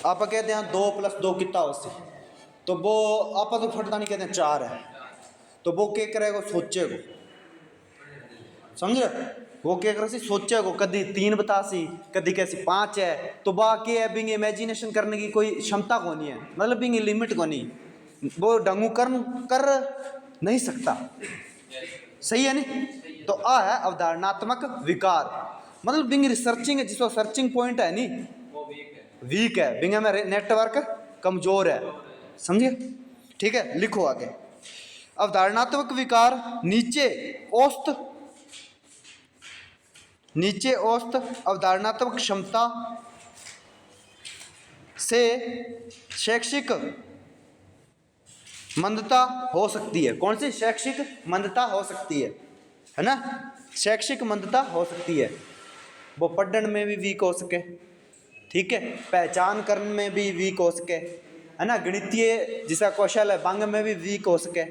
आप कहते हैं 2 + 2 कितना हो सी, तो वो आप तो फटता नहीं कहते हैं 4 है, तो वो क्या करेगा, सोचेगा, समझ रहे, वो क्या करे सी सोचेगा, कभी 3 बता सी, कभी कैसी 5 है, तो बाकी है बिंग इमेजिनेशन करने की कोई क्षमता को नहीं है, मतलब बिंग लिमिट को नहीं, वो ढंगू कर नहीं सकता, सही है नहीं। तो आ है अवधारणात्मक विकार, मतलब बिंग रिसर्चिंग जिसको सर्चिंग पॉइंट है नहीं, वीक है, बिंग में नेटवर्क कमजोर है, समझिए, ठीक है। लिखो आगे, अवधारणात्मक विकार नीचे औसत अवधारणात्मक क्षमता से शैक्षिक मंदता हो सकती है। कौन सी शैक्षिक मंदता हो सकती है ना, शैक्षिक मंदता हो सकती है, वो पढ़ने में भी वीक हो सके, ठीक है, पहचान करने में भी वीक हो सके, है ना, गणितीय जिसका कौशल है बांग में भी वीक हो सके,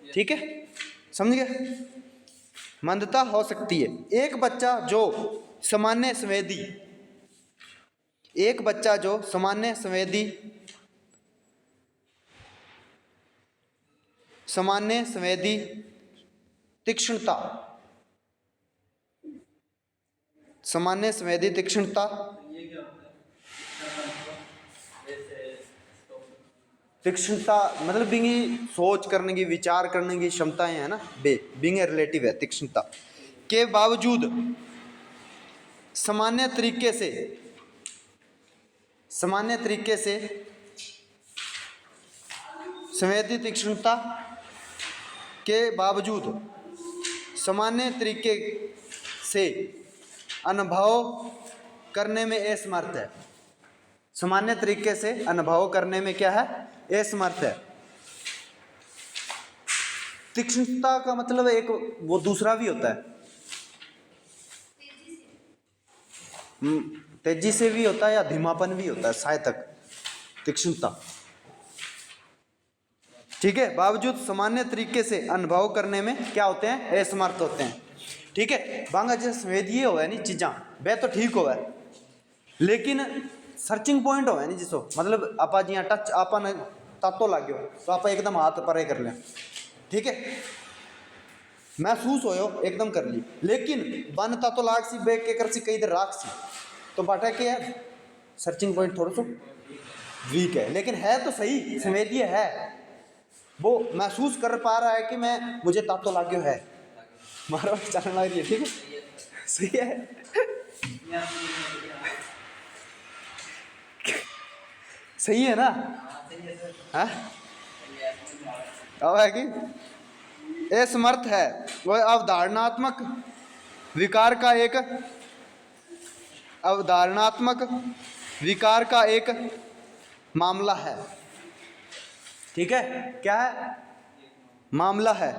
ठीक है, समझ गए, मंदता हो सकती है। एक बच्चा जो सामान्य संवेदी तीक्ष्णता मतलब बिंगी सोच करने की, विचार करने की क्षमताएं है ना, बिंग रिलेटिव है तीक्ष्णता के बावजूद सामान्य तरीके से संवेदी तीक्ष्णता के बावजूद सामान्य तरीके से अनुभव करने में असमर्थ है। सामान्य तरीके से अनुभव करने में क्या है, असमर्थ है। तीक्ष्णता का मतलब एक वो दूसरा भी होता है, तेजी से भी होता है या धीमापन भी होता है, सहायतक तीक्ष्णता, ठीक है। बावजूद सामान्य तरीके से अनुभव करने में क्या होते हैं, असमर्थ होते हैं, ठीक है। बांगा जैसे संवेदीय हो नहीं चीज़ा वह तो ठीक हो, लेकिन सर्चिंग पॉइंट हो नहीं जिसो, मतलब आप जी टच आपन तातो लग गयो तो आप एकदम हाथ परे कर लें, ठीक है, महसूस हो एकदम कर ली, लेकिन बन तातो लाग सी बेग के कर सी कई देर राख सी, तो बाटा क्या है, सर्चिंग पॉइंट थोड़ा सा वीक है, लेकिन है तो सही, संवेदीय है, वो महसूस कर पा रहा है कि मुझे तातो लाग्यो है, मारो चलने लग रही है, ठीक है, सही है, सही है ना, है अब है कि असमर्थ है, वह अवधारणात्मक विकार का एक मामला है, ठीक है, क्या है, मामला है।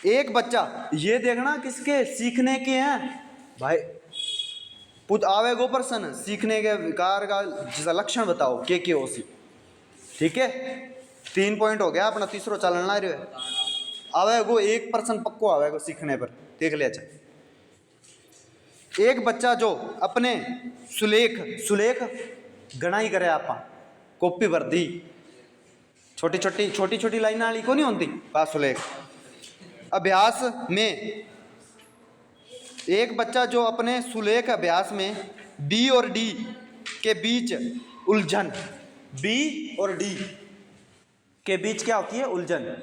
एक बच्चा, ये देखना किसके सीखने के हैं भाई, पूछ आवेगो प्रश्न, सीखने के विकार का जिसका लक्षण बताओ के हो सी, ठीक है, 3 पॉइंट हो गया अपना, तीसरो चलन ला रहे आवेगो 1% पक्को आवेगो सीखने पर, देख लिया। अच्छा, एक बच्चा जो अपने सुलेख घना ही करे, आप कॉपी भर दी, छोटी छोटी लाइना वाली को नहीं होती पास सुलेख, अभ्यास में एक बच्चा जो अपने सुलेख अभ्यास में बी और डी के बीच उलझन, बी और डी के बीच क्या होती है, उलझन।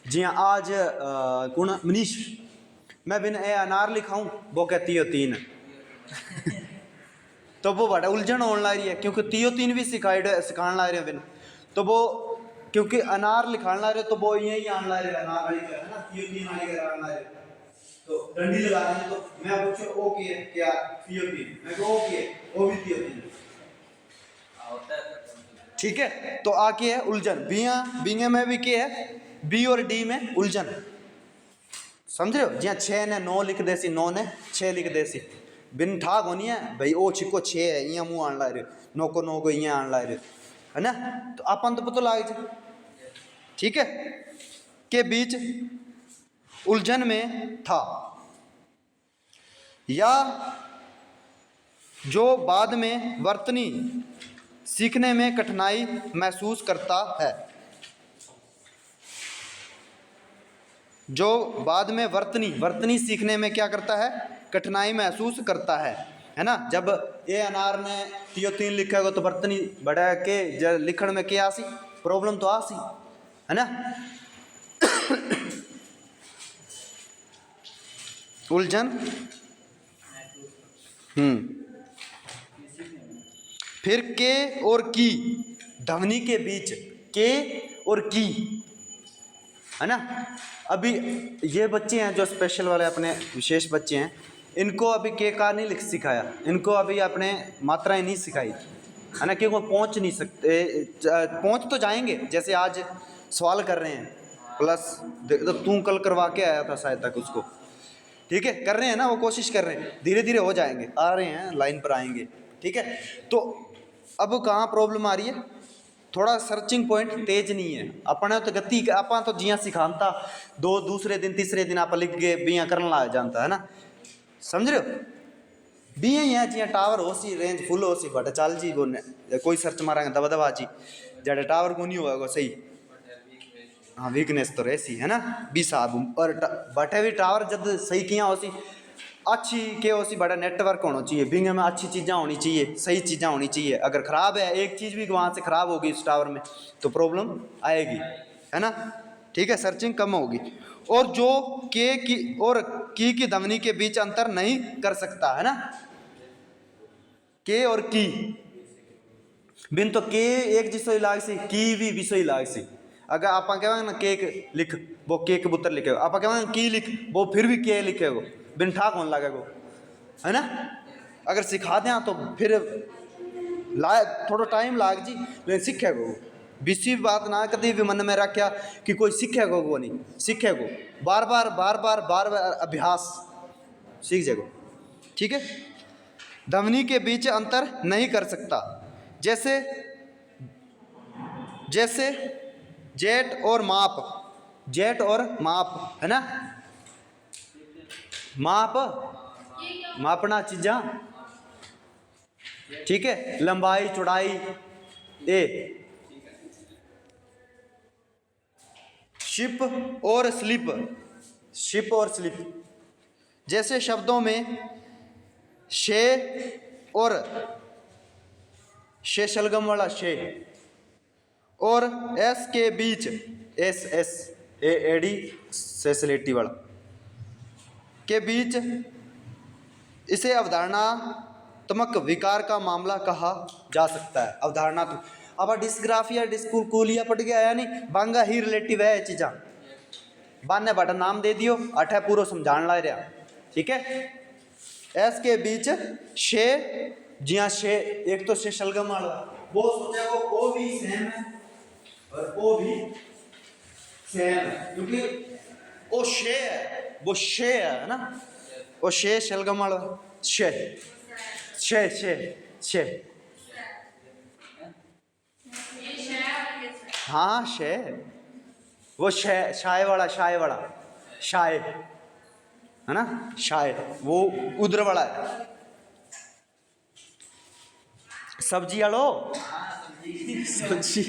जी हाँ, आज कौन मनीष, मैं बिन ए अनार लिखाऊं, वो कहती है 3 तो वो बड़ा उलझन होने लग रही है, क्योंकि 3 भी सिखाने लग रहे हैं बिन, तो वो क्योंकि अनार लिखाने लग रहे तो वो यही आने लग रहे अनार वाली है ना, 3 वाली कराने लग रहे, तो डंडी लगा रहे, तो मैं पूछो ओ की है क्या, 3 मैं को ओ की है, ओ भी 3 ठीक है। तो आ के है उलझन, बींगे में भी क्या है, बी और डी में उलझन, समझ रहे हो, जी 6 ने 9 लिख दे सी, 9 ने 6 लिख दे सी, बिन ठाक होनी है भाई, ओ छिको 6 है इं मुँह आने लग रहे, 9 को इं आने लग रहे, है ना, तो अपन तो पता लग जाए, ठीक है, के बीच उलझन में था, या जो बाद में वर्तनी सीखने में कठिनाई महसूस करता है। जो बाद में वर्तनी सीखने में क्या करता है, कठिनाई महसूस करता है ना। जब ये अनार ने तियो 3 लिखेगा तो वर्तनी बढ़ा के लिखण में क्या आसी, प्रॉब्लम तो आसी, है ना। उलझन। फिर के और की, ध्वनि के बीच के और की, है ना। अभी ये बच्चे हैं जो स्पेशल वाले अपने विशेष बच्चे हैं, इनको अभी के का नहीं लिख सिखाया, इनको अभी अपने मात्राएं नहीं सिखाई, है ना, क्योंकि वो पहुंच नहीं सकते। पहुंच तो जाएंगे, जैसे आज सवाल कर रहे हैं प्लस, तो तू कल करवा के आया था शायद तक उसको, ठीक है, कर रहे हैं ना, वो कोशिश कर रहे हैं, धीरे धीरे हो जाएंगे, आ रहे हैं, लाइन पर आएंगे, ठीक है। तो अब कहाँ प्रॉब्लम आ रही है, थोड़ा सर्चिंग पॉइंट तेज नहीं है अपने तो गति, आप तो जियां सिखाता दो दूसरे दिन तीसरे दिन आप लिख के बियाँ करना लग जाता है ना, समझ रहे हो। बियाँ ही है जियां टावर हो सी, रेंज फुल हो सी, बट चल जी वो कोई सर्च मारेंगे दबा दबा जी, जड़े टावर को नहीं होगा सही, हाँ वीकनेस तो रहसी है ना बी साहब। और बटे भी टावर जब सही किया हो सी, अच्छी के हो सी, बड़ा नेटवर्क होना चाहिए, बिंग में अच्छी चीज़ें होनी चाहिए, सही चीज़ें होनी चाहिए। अगर ख़राब है एक चीज़ भी वहाँ से ख़राब होगी इस टावर में तो प्रॉब्लम आएगी, है ना, ठीक है, सर्चिंग कम होगी। और जो के की और की ध्वनि के बीच अंतर नहीं कर सकता, है ना, के और की बिन तो के एक जिसो लाग सी, की भी विसो लाग सी। अगर आप कहेंगे ना केक लिख, वो के कबूतर लिखेगा, आप कहेंगे की लिख, वो फिर भी के लिखेगा, बिन ठाक होने लगेगा, है ना। अगर सिखा दें तो फिर थोड़ा टाइम लाग जी, लेकिन सीखेगा वो। बिसी बात ना कभी भी मन में रखा कि कोई सीखेगा वो नहीं, सीखेगा बार बार अभ्यास सीख जाएगा, ठीक है। ध्वनि के बीच अंतर नहीं कर सकता, जैसे जैसे जेट और माप, जेट और माप, है ना, माप मापना चीज़ा, ठीक है, लंबाई चौड़ाई ए। शिप और स्लिप, शिप और स्लिप, जैसे शब्दों में शे और शे शलगम वाला शे और एस के बीच एस एस ए एडी सेसलेटी वाला के बीच, इसे अवधारणात्मक विकार का मामला कहा जा सकता है। अवधारणात्मक, अब डिस्ग्राफिया डिस्कुलकुलिया पट गया यानी बांगा ही रिलेटिव है चीज़ा, बाने बटा नाम दे दियो, अठे पूरा समझाने ला रहा, ठीक है। एस के बीच शे, जिया शे एक तो शे शलगम वाला वो सोचा वो भी सेम है और वो भी सेम है, क्योंकि वो शे है, वो शे है ना, वो शे शलगम वाला शे शे शे शे, हाँ शे, वो शे शाय वाला शाय, है ना, शाय वो उधर वाला है, सब्जी आलो सब्जी,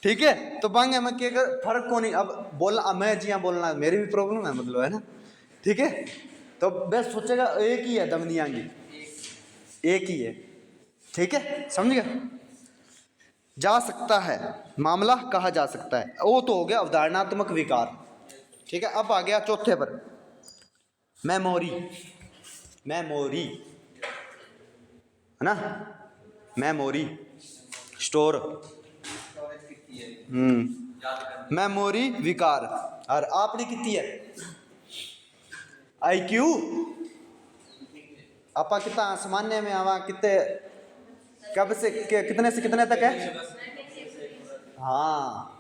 ठीक है। तो बांगे में क्या फर्क को नहीं, अब बोलना मैं जिया बोलना मेरी भी प्रॉब्लम है, मतलब, है ना, ठीक है। तो बस सोचेगा एक ही है ध्वनियाँ की, एक ही है, ठीक है, समझ गया। जा सकता है मामला कहा जा सकता है, वो तो हो गया अवधारणात्मक विकार, ठीक है। अब आ गया चौथे पर, मेमोरी, मेमोरी, है ना, मेमोरी स्टोर, मेमोरी विकार। और आपने कितनी है IQ, आपा कितना सामान्य में आवा कितने, कब से कितने तक है, हाँ,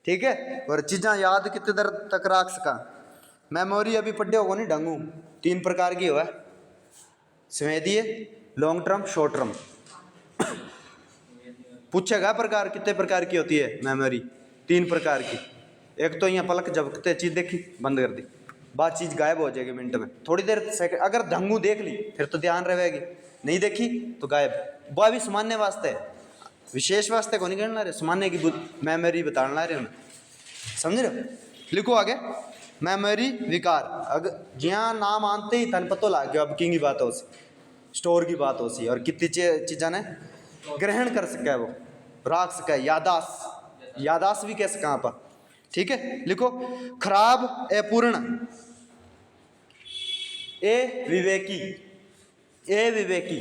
ठीक है। और चीज़ा याद कितने देर तक रख सका, मेमोरी अभी पढ़े होगा नहीं ढंगू, 3 प्रकार की हुआ, संवेदीय, लॉन्ग टर्म, शॉर्ट टर्म। पूछेगा प्रकार कितने प्रकार की होती है मेमोरी, 3 प्रकार की। एक तो यहाँ पलक झपकते चीज देखी बंद कर दी, बात चीज़ गायब हो जाएगी मिनट में, थोड़ी देर सेकंड अगर ढंगू देख ली फिर तो ध्यान रहेगी, नहीं देखी तो गायब। वह भी सामान्य वास्ते है, विशेष वास्ते को नहीं कहना रहे, सामान्य की मेमोरी बताना रहे उन्हें, समझ रहे हो। लिखो आगे, मेमोरी विकार। अगर जिया नाम आनते ही तन पतो लग गया अब की बात हो सी, स्टोर की बात हो सी, और कितनी चीज़ा ने ग्रहण कर सके, वो राख सके, यादाश्त, यादाश्त भी कह सका आप, ठीक है। लिखो, खराब, अपूर्ण, ए विवेकी, ए विवेकी,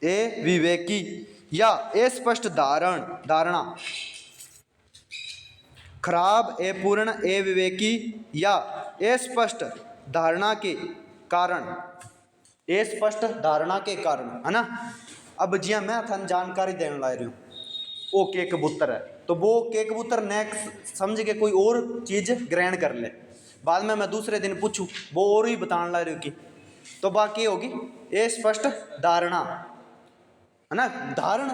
ए विवेकी या अस्पष्ट धारणा, खराब, अपूर्ण, अविवेकी या अस्पष्ट धारणा के कारण, अस्पष्ट धारणा के कारण, है ना। अब जिया मैं थन जानकारी देने ला रही हूँ, वो के कबूतर है, तो वो के कबूतर नेक्स्ट समझ के कोई और चीज़ ग्रहण कर ले, बाद में मैं दूसरे दिन पूछूं वो और ही बताने ला रही हूँ कि, तो बाकी होगी अस्पष्ट धारणा, है ना। धारण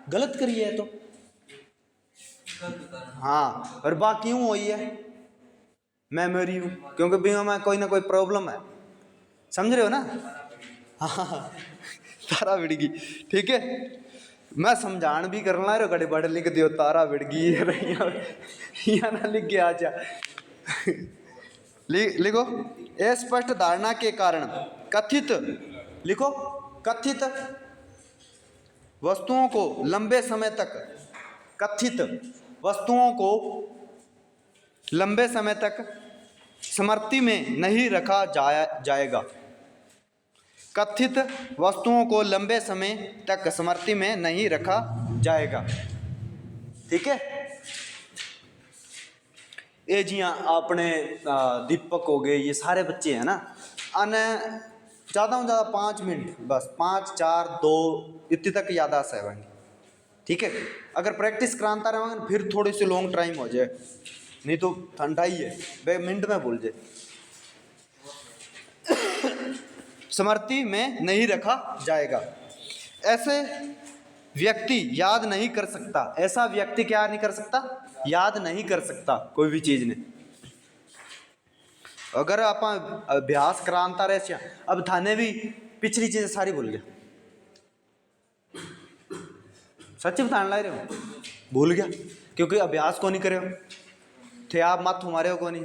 गलत करी है तो हाँ, और बाकी यूँ हुई है मेमोरी हूँ, क्योंकि बीमा में कोई ना कोई प्रॉब्लम है, समझ रहे हो ना। हाँ तारा बिड़गी, ठीक है। मैं समझान भी करना रहा कड़े बड़े लिख दियो तारा बिड़गी या ना लिख के आजा लिखो, अस्पष्ट धारणा के कारण कथित, लिखो कथित वस्तुओं को लंबे समय तक, कथित वस्तुओं को लंबे समय तक स्मृति में नहीं रखा जाएगा, कथित वस्तुओं को लंबे समय तक स्मृति में नहीं रखा जाएगा, ठीक है। ये जियाँ अपने दीपक हो गए, ये सारे बच्चे हैं ना, अने ज़्यादा से ज़्यादा 5 मिनट, बस 5 4 2 इतनी तक यादाश्त है भाई, ठीक है। अगर प्रैक्टिस कराता रहेंगे फिर थोड़ी सी लॉन्ग टाइम हो जाए, नहीं तो ठंडा ही है वे मिनट में भूल जाए। स्मृति में नहीं रखा जाएगा, ऐसे व्यक्ति याद नहीं कर सकता, ऐसा व्यक्ति क्या नहीं कर सकता, याद नहीं कर सकता कोई भी चीज़ ने। अगर आप अभ्यास कराता रहे, अब थाने भी पिछली चीज़ें सारी भूल गया, सच्ची बताने ला रहे हो, भूल गया क्योंकि अभ्यास को नहीं करे हो थे, आप मत हमारे हो को नहीं,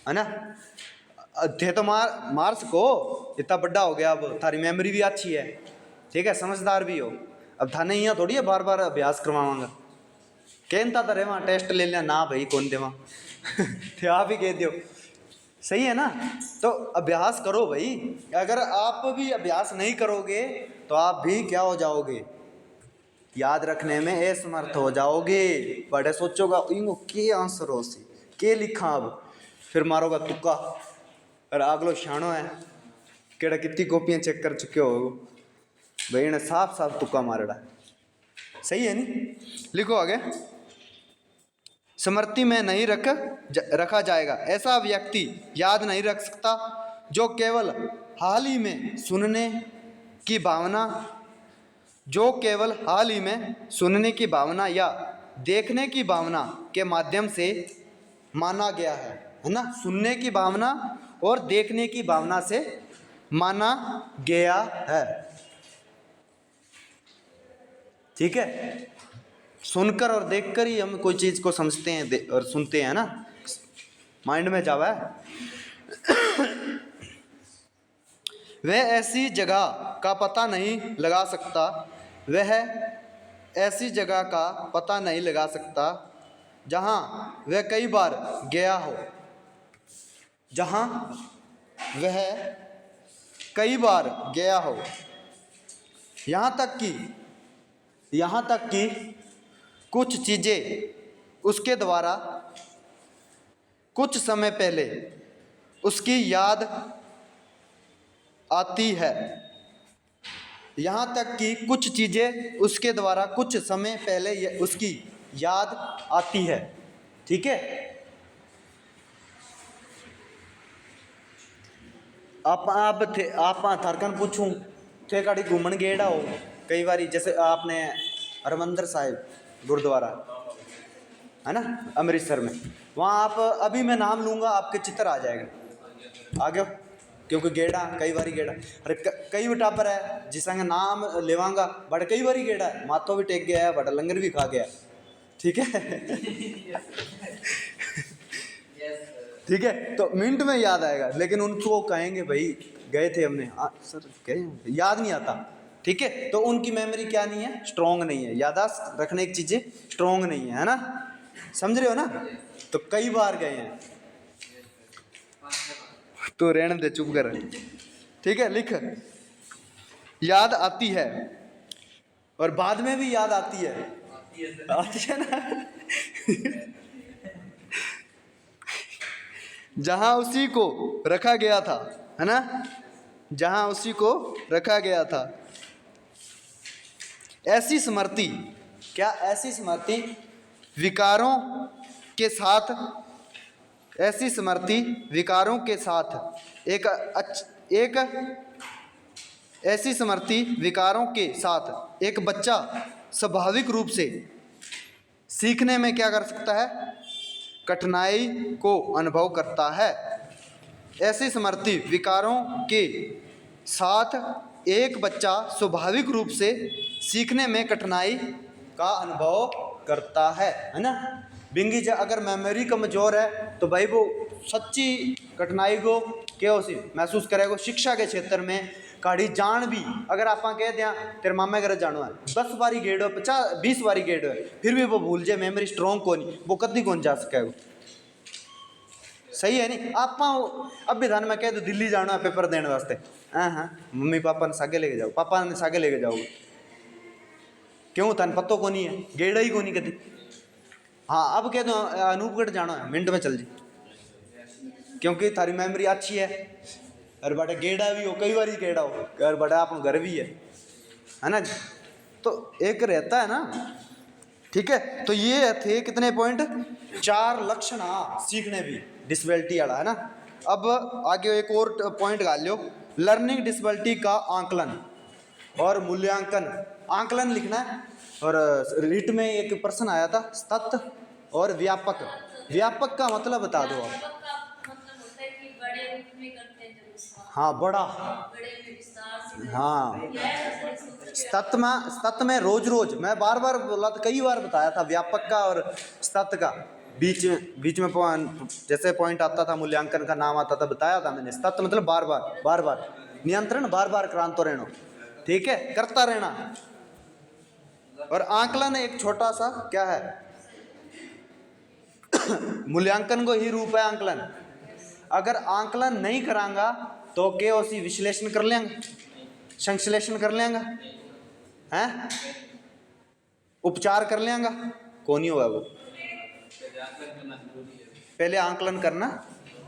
है ना। थे तो मार सको, इतना बड़ा हो गया, अब थारी मेमोरी भी अच्छी है, ठीक है, समझदार भी हो, अब थाने यहाँ थोड़ी है बार बार अभ्यास करवाऊंगा, कहता तो रहे वहाँ टेस्ट ले लिया ना भाई कौन देवा थे आप ही कह दो, सही है ना। तो अभ्यास करो भाई, अगर आप भी अभ्यास नहीं करोगे तो आप भी क्या हो जाओगे, याद रखने में असमर्थ हो जाओगे, बड़े सोचोगा इनको के आंसर हो सी के लिखा, अब फिर मारोगा तुक्का, और अगलो शानो है केड़ा कितनी कॉपियाँ चेक कर चुके हो भाई ने साफ साफ तुक्का मारड़ा, सही है नहीं। लिखो आगे, स्मृति में नहीं रखा जाएगा, ऐसा व्यक्ति याद नहीं रख सकता जो केवल हाल ही में सुनने की भावना, जो केवल हाल ही में सुनने की भावना या देखने की भावना के माध्यम से माना गया है ना, सुनने की भावना और देखने की भावना से माना गया है, ठीक है। सुनकर और देखकर ही हम कोई चीज़ को समझते हैं और सुनते हैं ना, माइंड में जावा है। वह ऐसी जगह का पता नहीं लगा सकता, वह ऐसी जगह का पता नहीं लगा सकता जहाँ वह कई बार गया हो, जहाँ वह कई बार गया हो, यहाँ तक कि कुछ चीज़ें उसके द्वारा कुछ समय पहले उसकी याद आती है, यहाँ तक कि कुछ चीज़ें उसके द्वारा कुछ समय पहले उसकी याद आती है, ठीक है। आप थारकन पूछूं थे काड़ी घूमन गेड़ा हो कई बारी, जैसे आपने हरमंदिर साहिब गुरुद्वारा है ना, अमृतसर में। वहाँ आप अभी मैं नाम लूँगा आपके चित्र आ जाएगा, आ गयो, क्योंकि गेड़ा कई बारी गेड़ा, अरे कई टापर है जिसका नाम लेवांगा बट कई बारी गेड़ा है, माथो भी टेक गया है बट लंगर भी खा गया, ठीक है। ठीक है, तो मिनट में याद आएगा, लेकिन उनको कहेंगे भाई गए थे हमने, सर गए, याद नहीं आता। ठीक है, तो उनकी मेमोरी क्या नहीं है, स्ट्रॉन्ग नहीं है, याददाश्त रखने की चीजें स्ट्रॉन्ग नहीं है ना, समझ रहे हो ना। तो कई बार गए हैं, तो रहने दे, चुप कर। ठीक है, लिख, याद आती है और बाद में भी याद आती है, आती है ना। जहां उसी को रखा गया था, है ना, जहां उसी को रखा गया था। ऐसी स्मृति, क्या ऐसी स्मृति विकारों के साथ, ऐसी स्मृति विकारों के साथ एक ऐसी स्मृति विकारों के साथ एक बच्चा स्वाभाविक रूप से सीखने में क्या कर सकता है, कठिनाई को अनुभव करता है। ऐसी स्मृति विकारों के साथ एक बच्चा स्वाभाविक रूप से सीखने में कठिनाई का अनुभव करता है ना। बिंगी अगर मेमोरी कमजोर है तो भाई वो सच्ची कठिनाई को क्या उसी महसूस करेगा। शिक्षा के क्षेत्र में काढ़ी जान भी, अगर आप कह दें तेरे मामा घर जानो है, 10 बारी गेड़ो 50-20 बारी गेड़ो है, फिर भी वो भूल जाए, मेमोरी स्ट्रॉन्ग को नहीं, वो कभी कौन जा सकेगा। सही है नहीं। आप अब विधान में कह दो दिल्ली जाना है पेपर देने वास्ते, हाँ मम्मी पापा ने सागे लेके जाओ, पापा ने सागे लेके जाओगे, क्यों तन पत्तो को नहीं है, गेड़ा ही को नहीं कभी। हाँ अब कह दो अनूपगढ़ जाना है, मिनट में चल जी, क्योंकि थारी मेमोरी अच्छी है, और बड़ा गेड़ा भी हो, कई बार गेड़ा हो, और बड़ा अपन घर भी है ना। तो एक रहता है ना। ठीक है, तो ये थे कितने पॉइंट, 4 लक्षण सीखने भी डिसेबिलिटी वाला, है ना। अब आगे एक और पॉइंट गा लो, लर्निंग डिसेबिलिटी का आंकलन और मूल्यांकन। आंकलन लिखना है, और रिट में एक प्रश्न आया था, तत्व और व्यापक। व्यापक का मतलब बता दो आप। हाँ बड़ा, हाँ तत्व में रोज मैं बार बार बोला था, कई बार बताया था व्यापक का और तत्व का, बीच में जैसे पॉइंट आता था, मूल्यांकन का नाम आता था, बताया था मैंने। तत्व मतलब बार बार नियंत्रण, बार बार क्रांतो रहना, ठीक है, करता रहना। और आंकलन एक छोटा सा क्या है, मूल्यांकन को ही रूप है आंकलन। अगर आंकलन नहीं करांगा तो क्या उसी विश्लेषण कर लेंगे, संश्लेषण कर लेंगे, हैं उपचार कर लेंगे, कौन ही होगा वो। पहले आंकलन करना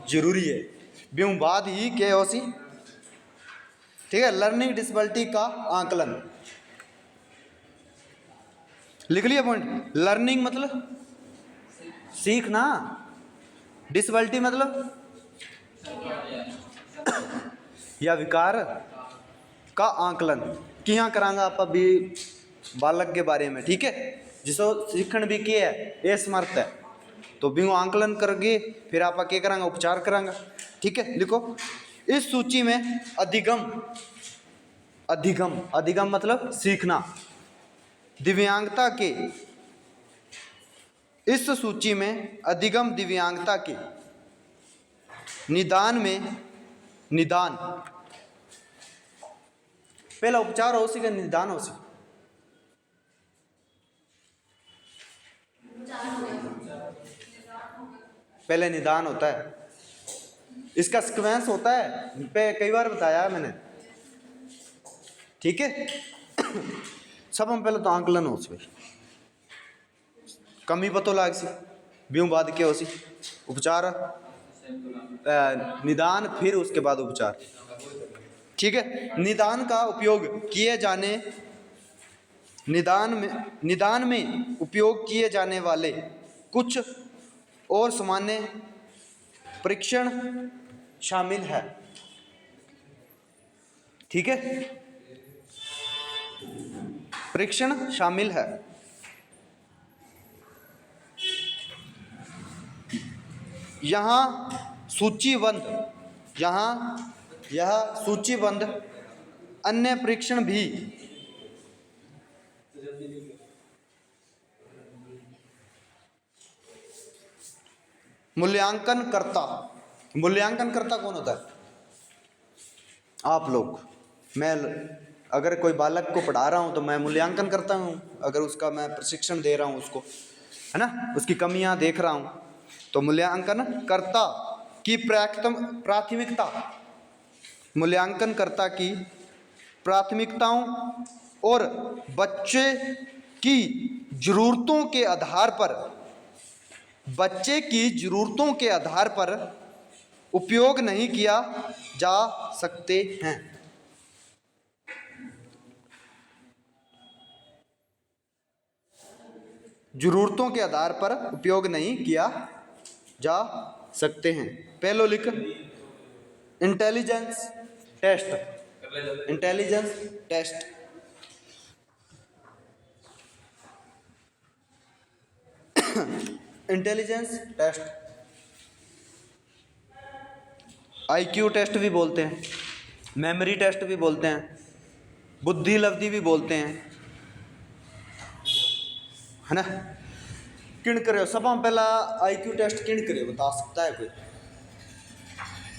जरूरी है, ब्यों बाद ही क्या उसी। ठीक है, लर्निंग डिसेबिलिटी का आंकलन लिख लिया पॉइंट। लर्निंग मतलब सीखना, डिसेबिलिटी मतलब या विकार का आंकलन किया करांगा आप अभी बालक के बारे में। ठीक है, जिसो सीखण भी क्या है, असमर्थ है, तो भी वो आंकलन करके फिर आप क्या करांगा, उपचार करांगा। ठीक है, लिखो, इस सूची में अधिगम मतलब सीखना, दिव्यांगता के, इस सूची में अधिगम दिव्यांगता के निदान पहला उपचार हो सके, निदान हो सके। पहले निदान होता है, इसका सीक्वेंस होता है, पे कई बार बताया मैंने। ठीक है, सब हम पहले तो आंकलन हो सके, कमी पतो लाग सी, ब्यों बाद क्या हो सी उपचार, निदान, फिर उसके बाद उपचार। ठीक है, निदान का उपयोग किए जाने, निदान में उपयोग किए जाने वाले कुछ और सामान्य परीक्षण शामिल है। ठीक है, परीक्षण शामिल है। यहाँ सूचीबद्ध, यहाँ यह सूचीबद्ध अन्य परीक्षण भी मूल्यांकन करता कौन होता है? आप लोग। मैं अगर कोई बालक को पढ़ा रहा हूँ तो मैं मूल्यांकन करता हूँ, अगर उसका मैं प्रशिक्षण दे रहा हूँ उसको, है ना, उसकी कमियां देख रहा हूँ, तो मूल्यांकन कर्ता की प्राथमिकता, मूल्यांकनकर्ता की प्राथमिकताओं और बच्चे की जरूरतों के आधार पर, बच्चे की जरूरतों के आधार पर उपयोग नहीं किया जा सकते हैं। जरूरतों के आधार पर उपयोग नहीं किया जा सकते हैं। पहलो लिख intelligence test, intelligence test. Intelligence test, IQ test भी बोलते हैं, मेमोरी टेस्ट भी बोलते हैं, बुद्धि लब्धि भी बोलते हैं, है ना। किन करे सब पहला आईक्यू टेस्ट किन करे बता सकता है कोई?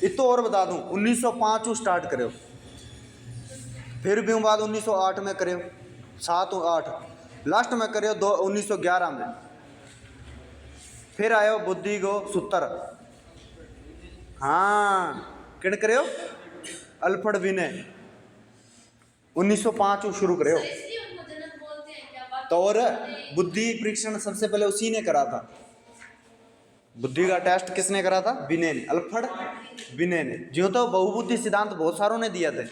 इतो और बता दूं 1905 स्टार्ट करो, फिर भी बाद 1908 में करो, 7 और 8 लास्ट में करो 1911 में, फिर आयो बुद्धि को सूत्र। हाँ किन करो अल्फ्रेड विने 1905 शुरू करो। तो और बुद्धि परीक्षण सबसे पहले उसी ने करा था, बुद्धि का टेस्ट किसने करा था? विने ने, अल्फ्रेड विने ने। जो तो बहुबुद्धि सिद्धांत बहुत सारों ने दिया थे,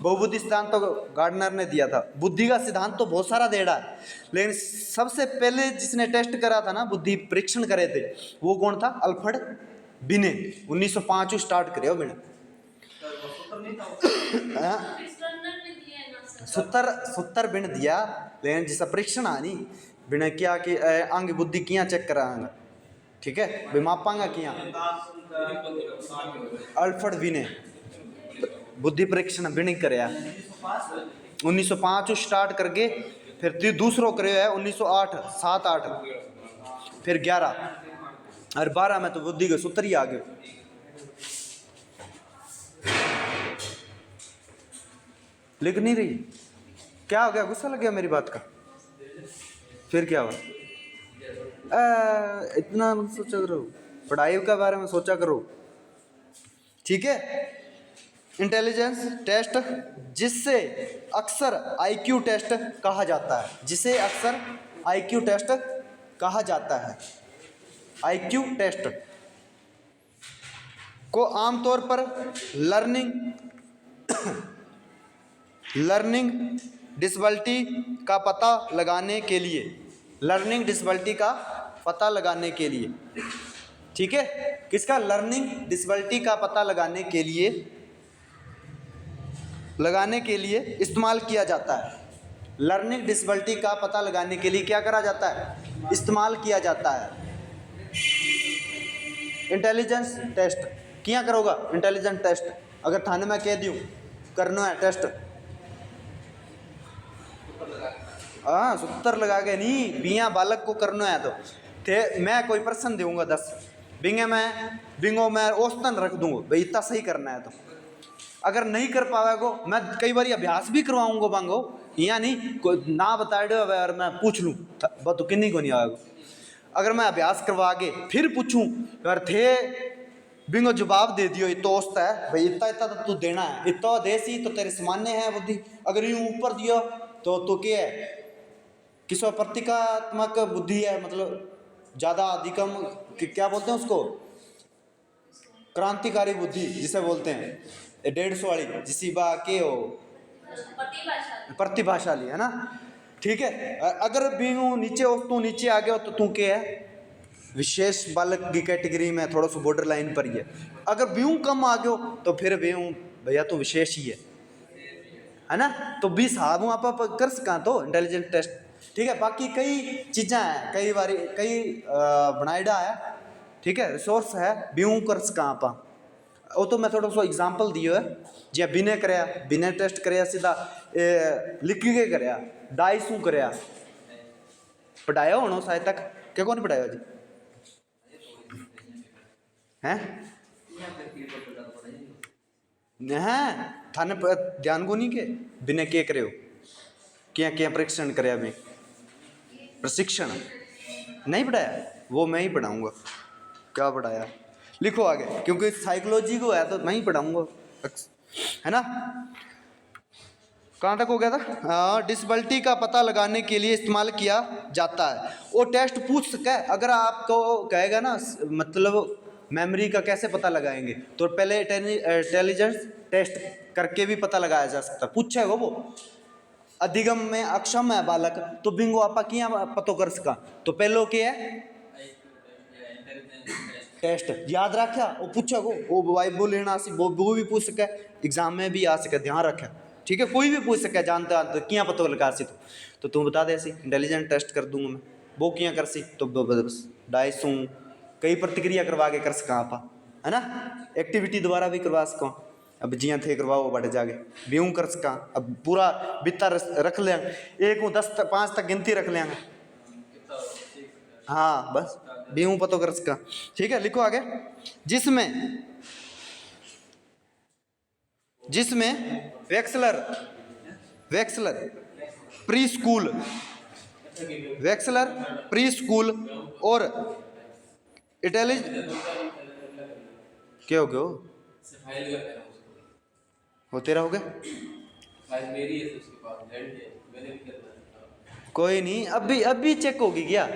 बहुबुद्धि सिद्धांत तो गार्डनर ने दिया था, बुद्धि का सिद्धांत तो बहुत सारा दे रहा है, लेकिन सबसे पहले जिसने टेस्ट करा था ना, बुद्धि परीक्षण करे थे, वो कौन था? अल्फ्रेड विने। 1905 स्टार्ट करे विने। सूत्र बिन दिया, लेकिन जिसा परीक्षण आनी बिना क्या कि आंगी बुद्धि किया चेक करांगा, ठीक है, बेमापांगा किया अल्फ्रेड विने बुद्धि परीक्षण बिन कराया 1905 स्टार्ट करके, फिर दूसरों करे है 1908, 7, 8, फिर 11 और 12 में तो बुद्धि के सूत्र ही आ गए। लिख नहीं रही, क्या हो गया? गुस्सा लग गया मेरी बात का? फिर क्या हुआ? इतना मत सोचा करो, पढ़ाई के बारे में सोचा करो, ठीक है। इंटेलिजेंस टेस्ट, जिससे अक्सर आईक्यू टेस्ट कहा जाता है, जिसे अक्सर आईक्यू टेस्ट कहा जाता है। आईक्यू टेस्ट को आमतौर पर लर्निंग डिसेबिलिटी का पता लगाने के लिए, लर्निंग डिसेबिलिटी का पता लगाने के लिए, ठीक है, किसका? लर्निंग डिसेबिलिटी का पता लगाने के लिए इस्तेमाल किया जाता है। लर्निंग डिसेबिलिटी का पता लगाने के लिए क्या करा जाता है? इस्तेमाल किया जाता है। इंटेलिजेंस टेस्ट किया करोगा? इंटेलिजेंस टेस्ट अगर थाने में कह दूँ करना है टेस्ट, हाँ सूत्र लगा के नहीं, बिया बालक को करना है तो थे, मैं कोई प्रश्न दूंगा 10 बिंगो मैं औसतन रख दूंगा भाई इतना सही करना है, तो अगर नहीं कर पावेगो मैं कई बार अभ्यास भी करवाऊंगा बांगो, यहाँ नहीं ना बता दो और मैं पूछ लूँ तो किन्नी को नहीं आएगा। अगर मैं अभ्यास करवा के फिर पूछूं अगर थे बिंगो जवाब दे दियो इतना औसत है भाई, इतना इतना तो तू देना है, इतना देसी तो तेरे सामान्य है बुद्धि, अगर यूँ ऊपर दियो तो क्या है? किसी प्रतीकात्मक बुद्धि है, मतलब ज़्यादा अधिकम क्या बोलते हैं उसको? क्रांतिकारी बुद्धि जिसे बोलते हैं, 150 वाली जिसी बा के हो प्रतिभाशाली, है ना, ठीक है। अगर बींगू नीचे हो, तू नीचे आ गया हो तो तू क्या है? विशेष बालक की कैटेगरी में थोड़ा सा बॉर्डर लाइन पर ही है। अगर बींगू कम आ गया हो तो फिर बींगू भैया तो विशेष ही है ना। तो 20 हाथ आप कर सका तो इंटेलिजेंट टेस्ट, ठीक है। बाकी कई चीज़ें हैं, कई बारी कई बनाइडा है ठीक है, रिसोर्स है ब्यूं कर सका आप। वो तो मैं थोड़ा सा एग्जाम्पल दियो है, जे बिने कराया बिने टेस्ट कराया सीधा लिख के कराया डाई शू कराया पढ़ाया होना शायद तक क्या कौन पढ़ाया जी हैं थाने ध्यान को नहीं के बिना के करे हो क्या क्या परीक्षण कराया मैं प्रशिक्षण नहीं पढ़ाया वो मैं ही पढ़ाऊंगा क्या पढ़ाया लिखो आगे क्योंकि साइकोलॉजी को है तो मैं ही पढ़ाऊंगा है ना। कहाँ तक हो गया था डिसेबिलिटी का पता लगाने के लिए इस्तेमाल किया जाता है। वो टेस्ट पूछ सके अगर आपको कहेगा ना मतलब मेमोरी का कैसे पता लगाएंगे तो पहले इंटेलिजेंस टेस्ट करके भी पता लगाया जा सकता है। पूछेगा वो अधिगम में अक्षम है बालक तो बिंगो आपा किया पतो कर सका तो पहलो क्या है टेस्ट याद रखा वो पूछेगा वो वाइबो लेना सी वो भी पूछ सके एग्जाम में भी आ सके ध्यान रखे ठीक है कोई भी पूछ सके जानते तो किया पता लगा सी तो तू बता दे सी इंटेलिजेंट टेस्ट कर दूंगा मैं वो किया कर सी तो बस डाइस हूँ कई प्रतिक्रिया करवा के कर सका आप है ना एक्टिविटी दोबारा भी करवा सको अब जिया थे करवाओ बढ़ जागे ब्यूं कर सका अब पूरा बिता रख लें 1 को 10 5 तक गिनती रख लेंगे हाँ बस ब्यूं पतो कर सका ठीक है। लिखो आगे जिसमें वैक्सलर प्री स्कूल और इंटेलिज क्या हो गया वो तेरा हो गया कोई नहीं अभी चेक होगी क्या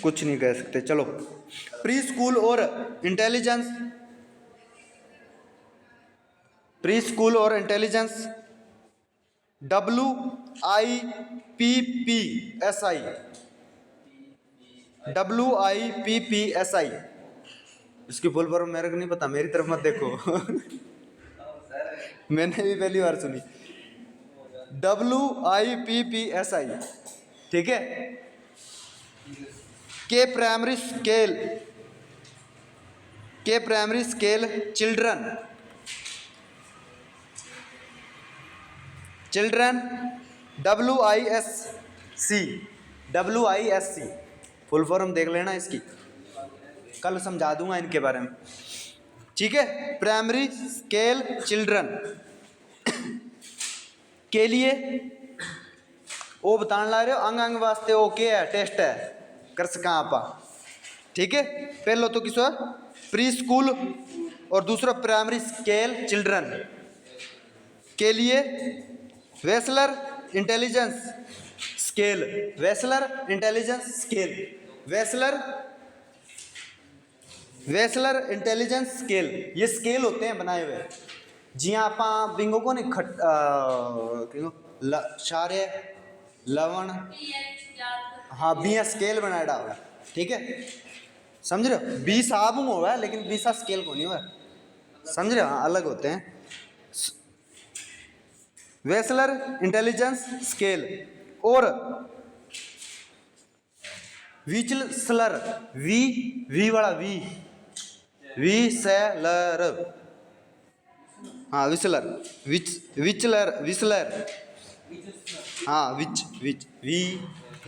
कुछ नहीं कह सकते चलो प्री स्कूल और इंटेलिजेंस WIPPSI इसकी फुल फॉर्म मेरे को नहीं पता मेरी तरफ मत देखो मैंने भी पहली बार सुनी WIPPSI ठीक है के primary scale children WISC full form देख लेना इसकी कल समझा दूंगा इनके बारे में ठीक है। प्राइमरी स्केल चिल्ड्रन के लिए वो बताने ला रहे हो अंग वास्ते वो क्या है टेस्ट है कर सका आप ठीक है। पहलो तो किसो प्री स्कूल और दूसरा प्राइमरी स्केल चिल्ड्रन के लिए वेस्लर इंटेलिजेंस स्केल ये स्केल होते हैं बनाए हुए जियां आप बिंगो को नहीं क्षार्य लवण हाँ बिया स्केल बनाया डाल ठीक है समझ रहे हो 20 आब हुआ है लेकिन 20 स्केल को नहीं हुआ समझ रहे हो हाँ अलग होते हैं। वेस्लर इंटेलिजेंस स्केल और विचलर वी वाला विसलर हाँ विचलर हाँ विच वी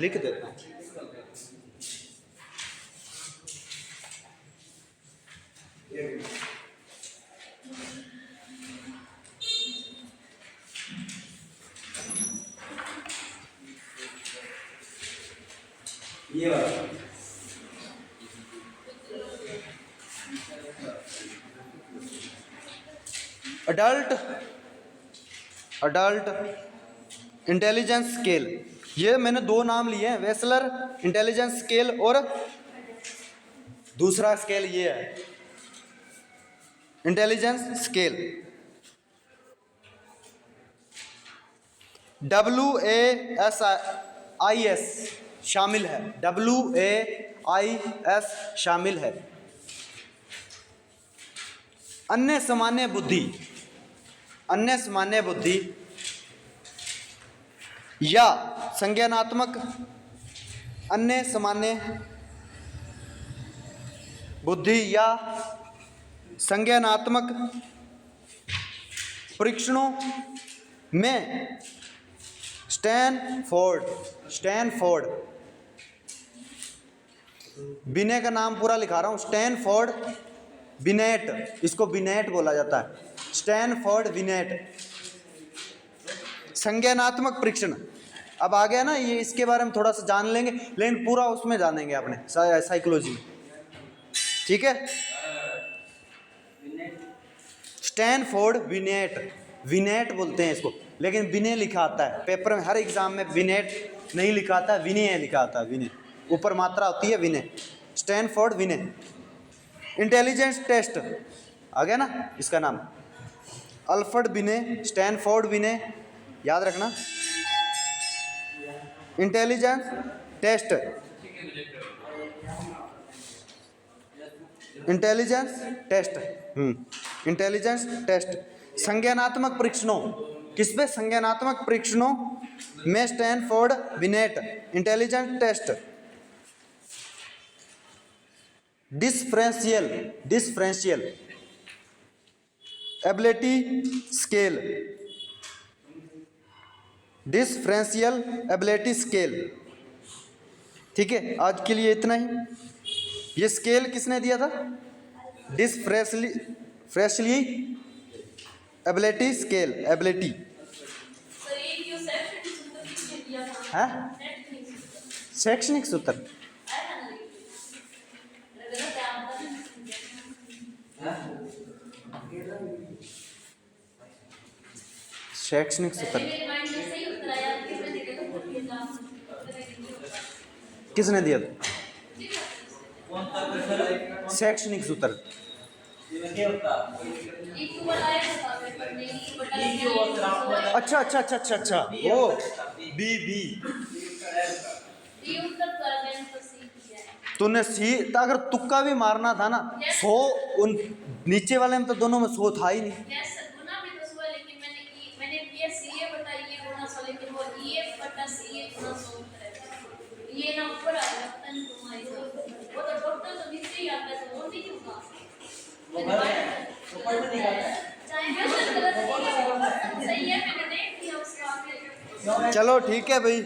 लिख देता हूँ ये वाला अडल्ट इंटेलिजेंस स्केल ये मैंने 2 नाम लिए हैं वेस्लर इंटेलिजेंस स्केल और दूसरा स्केल ये है इंटेलिजेंस स्केल WAIS शामिल है WAIS शामिल है। अन्य सामान्य बुद्धि या संज्ञानात्मक अन्य सामान्य बुद्धि या संज्ञानात्मक परीक्षणों में स्टैनफोर्ड बिने का नाम पूरा लिखा रहा हूं, स्टैनफोर्ड बिनेट, इसको बिनेट बोला जाता है, स्टैनफोर्ड बिनेट संज्ञानात्मक परीक्षण। अब आ गया ना ये, इसके बारे में थोड़ा सा जान लेंगे, लेकिन पूरा उसमें जानेंगे अपने साइकोलॉजी में, ठीक है। स्टैनफोर्ड बिनेट, विनेट बोलते हैं इसको, लेकिन विनय लिखा आता है पेपर में, हर एग्जाम में विनेट नहीं लिखा आता, विनय लिखा आता है, विनय ऊपर मात्रा होती है, विनय, स्टैनफोर्ड विनय। इंटेलिजेंस टेस्ट आ गया ना इसका नाम, अल्फ्रेड विनय, स्टैनफोर्ड विनय, याद रखना। Intelligence test, intelligence test, intelligence test संज्ञानात्मक परीक्षणों, किस पे? संज्ञानात्मक परीक्षणों में Stanford Binet intelligence test. Differential ability scale, differential ability scale, ठीक है। आज के लिए इतना ही। ये स्केल किसने दिया था? डिफरेंशियल एबिलिटी स्केल, एबिलिटी है शैक्षणिक सूत्र, शैक्षणिक सूत्र किसने दिया था? शैक्षणिक सूत्र अच्छा अच्छा अच्छा अच्छा अच्छा, ओ बी तूने सी, तो अगर तुक्का भी मारना था ना 100, उन नीचे वाले में तो दोनों में 100 था ही नहीं। चलो ठीक है भाई।